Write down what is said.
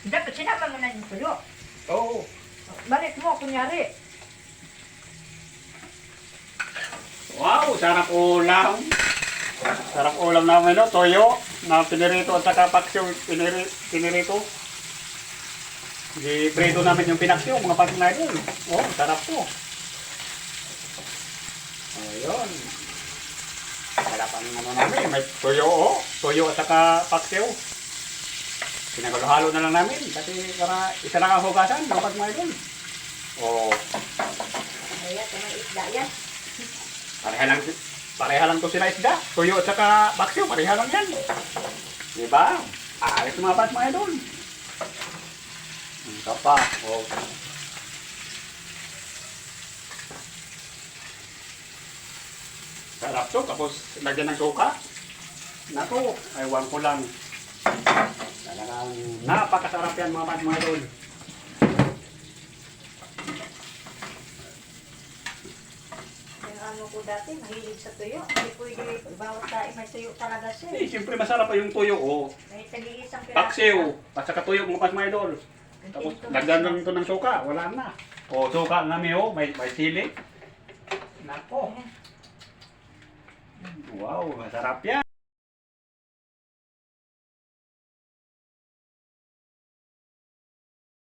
Dapat sinama mo na yung tuyo. Oo. Balik mo, kunyari. Wow, sarap ulam. Sarap ulam namin, no? Toyo na pinirito at saka paksiw pinirito. Di-prito namin yung pinaksiw, mga pagkain doon. Oh, sarap to. Ayun. Wala pang ano namin, may toyo, oh. Toyo at saka paksiw. Pinagalo-halo na lang namin kasi para isa lang ang hugasan, mga pagkain doon. Oh. Ayan, may isda yan. Pareha lang to sila isda. Tuyo at saka paksiw, pareha lang yan. Diba? Ayos mga pas mga idol. Ito pa. Oh. Sarap to, tapos lagyan ng suka. Naku, aywan ko lang. Talagang napakasarap yan mga pas mga idol. Ano ko dati, mahilig sa tuyo. Hindi pwede, bawat tayo may tuyo talaga siya. Eh, siyempre masarap pa yung tuyo. Oh. May tagi-isang Paksiw, at saka tuyo mga pas mga idol. Tapos lagyan lang ito ng suka, wala na. O, suka namin oh, may sili. Nako. Wow, masarap yan.